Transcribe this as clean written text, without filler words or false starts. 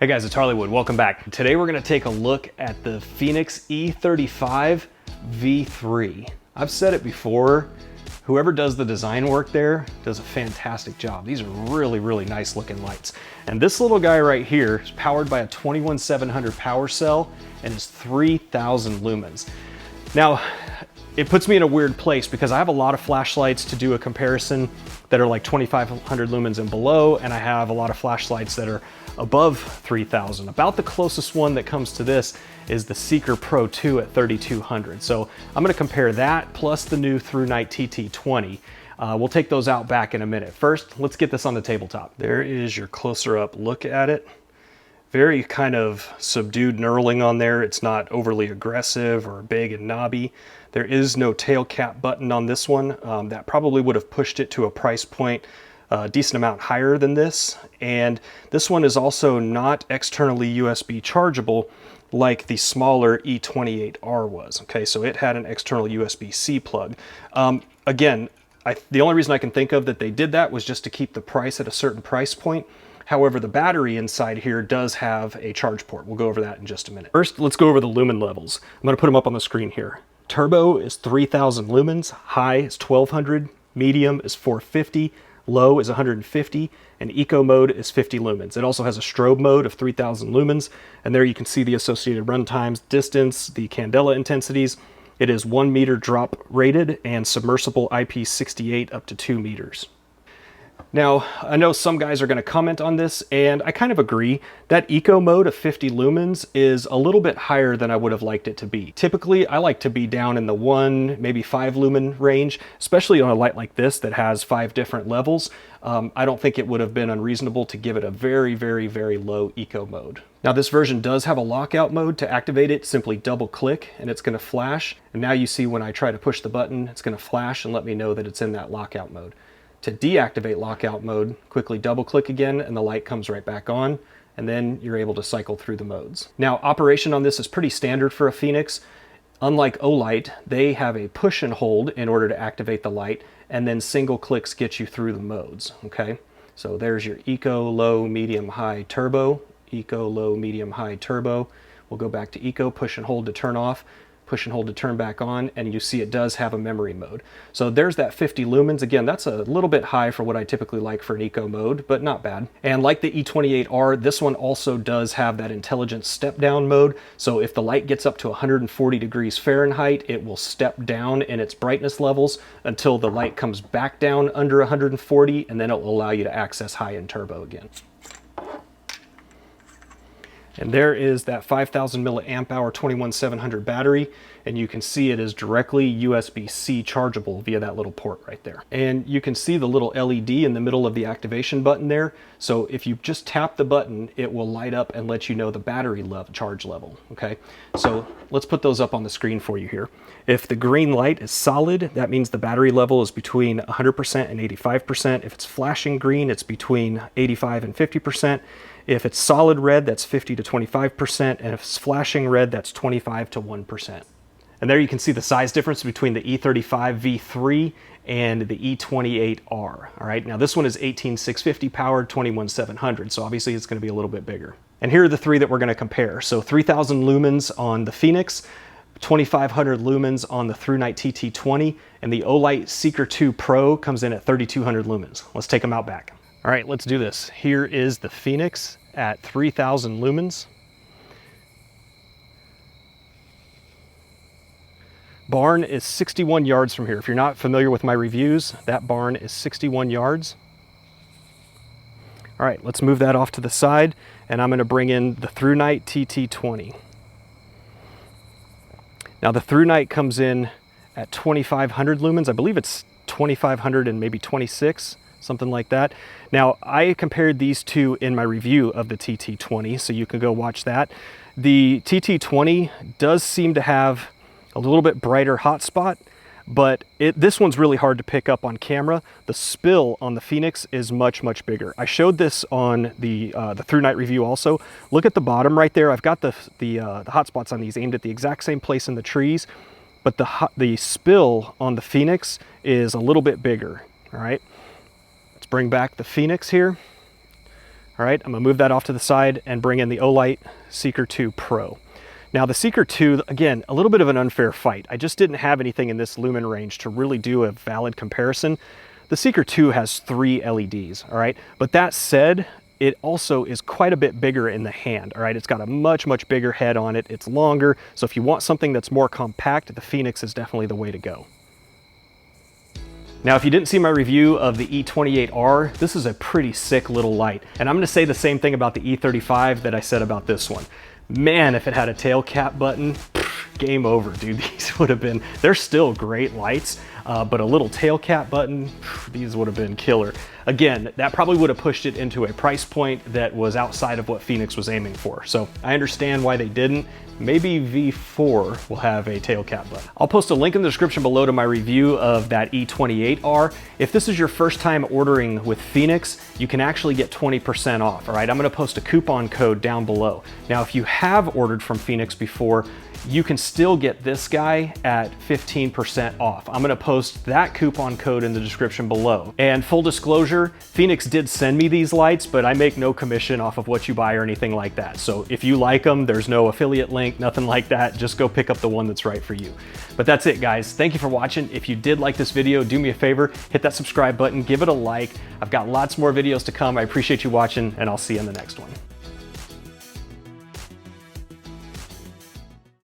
Hey guys, it's HarleyWood. Welcome back. Today we're going to take a look at the Fenix E35v3. I've said it before, whoever does the design work there does a fantastic job. These are really nice looking lights. And this little guy right here is powered by a 21700 power cell and is 3000 lumens. Now, it puts me in a weird place because I have a lot of flashlights to do a comparison that are like 2500 lumens and below, and I have a lot of flashlights that are above 3000. About the closest one that comes to this is the Seeker Pro 2 at 3200. So I'm going to compare that plus the new ThruNite TT20. We'll take those out back in a minute. First, let's get this on the tabletop. There is your closer up look at it. Very kind of subdued knurling on there. It's not overly aggressive or big and knobby. There is no tail cap button on this one. That probably would have pushed it to a price point a decent amount higher than this. And this one is also not externally USB chargeable like the smaller E28R was. Okay, so it had an external USB-C plug. Again, the only reason I can think of that they did that was just to keep the price at a certain price point. However, the battery inside here does have a charge port. We'll go over that in just a minute. First, let's go over the lumen levels. I'm going to put them up on the screen here. Turbo is 3000 lumens, high is 1200, medium is 450, low is 150, and eco mode is 50 lumens. It also has a strobe mode of 3000 lumens, and there you can see the associated run times, distance, the candela intensities. It is 1 meter drop rated and submersible IP68 up to 2 meters. Now, I know some guys are going to comment on this, and I kind of agree. That eco mode of 50 lumens is a little bit higher than I would have liked it to be. Typically, I like to be down in the 1, maybe 5 lumen range, especially on a light like this that has 5 different levels. I don't think it would have been unreasonable to give it a very low eco mode. Now, this version does have a lockout mode. To activate it, simply double click and it's going to flash. And now you see when I try to push the button, it's going to flash and let me know that it's in that lockout mode. To deactivate lockout mode, quickly double click again and the light comes right back on, and then you're able to cycle through the modes. Now, operation on this is pretty standard for a Fenix. Unlike Olight, they have a push and hold in order to activate the light, and then single clicks get you through the modes, okay? So there's your eco, low, medium, high, turbo, eco, low, medium, high, turbo. We'll go back to eco, push and hold to turn off, push and hold to turn back on, and you see it does have a memory mode. So there's that 50 lumens. Again, that's a little bit high for what I typically like for an eco mode, but not bad. And like the E28R, this one also does have that intelligent step down mode. So if the light gets up to 140 degrees Fahrenheit, it will step down in its brightness levels until the light comes back down under 140, and then it will allow you to access high end turbo again. And there is that 5000 milliamp hour 21700 battery, and you can see it is directly USB-C chargeable via that little port right there. And you can see the little LED in the middle of the activation button there. So if you just tap the button, it will light up and let you know the battery charge level, okay? So let's put those up on the screen for you here. If the green light is solid, that means the battery level is between 100% and 85%. If it's flashing green, it's between 85 and 50%. If it's solid red, that's 50 to 25%, and if it's flashing red, that's 25 to 1%. And there you can see the size difference between the E35v3 and the E28R. All right, now this one is 18650 powered, 21700, so obviously it's going to be a little bit bigger. And here are the three that we're going to compare. So 3000 lumens on the Fenix, 2500 lumens on the ThruNite TT20, and the Olight Seeker 2 Pro comes in at 3200 lumens. Let's take them out back. All right, let's do this. Here is the Fenix at 3000 lumens. Barn is 61 yards from here. If you're not familiar with my reviews, that barn is 61 yards. All right, let's move that off to the side, and I'm going to bring in the ThruNite TT20. Now the ThruNite comes in at 2500 lumens. I believe it's 2500 and maybe 26. Something like that. Now, I compared these two in my review of the TT20, so you can go watch that. The TT20 does seem to have a little bit brighter hotspot, but this one's really hard to pick up on camera. The spill on the Fenix is much bigger. I showed this on the ThruNite review also. Look at the bottom right there. I've got the hotspots on these aimed at the exact same place in the trees, but the spill on the Fenix is a little bit bigger, all right? Bring back the Fenix here. All right, I'm gonna move that off to the side and bring in the Olight Seeker 2 Pro. Now the Seeker 2, again, a little bit of an unfair fight. I just didn't have anything in this lumen range to really do a valid comparison. The Seeker 2 has 3 LEDs, all right? But that said, it also is quite a bit bigger in the hand, all right? It's got a much, much bigger head on it. It's longer. So if you want something that's more compact, the Fenix is definitely the way to go. Now, if you didn't see my review of the E28R, this is a pretty sick little light. And I'm gonna say the same thing about the E35 that I said about this one. Man, if it had a tail cap button, game over, dude. These would have been, they're still great lights, but a little tail cap button, these would have been killer. Again, that probably would have pushed it into a price point that was outside of what Fenix was aiming for. So I understand why they didn't. Maybe V4 will have a tail cap button. I'll post a link in the description below to my review of that E28R. If this is your first time ordering with Fenix, you can actually get 20% off, all right? I'm gonna post a coupon code down below. Now, if you have ordered from Fenix before, you can still get this guy at 15% off. I'm gonna post that coupon code in the description below. And full disclosure, Fenix did send me these lights, but I make no commission off of what you buy or anything like that. So if you like them, there's no affiliate link, nothing like that. Just go pick up the one that's right for you. But that's it, guys. Thank you for watching. If you did like this video, do me a favor, hit that subscribe button, give it a like. I've got lots more videos to come. I appreciate you watching, and I'll see you in the next one.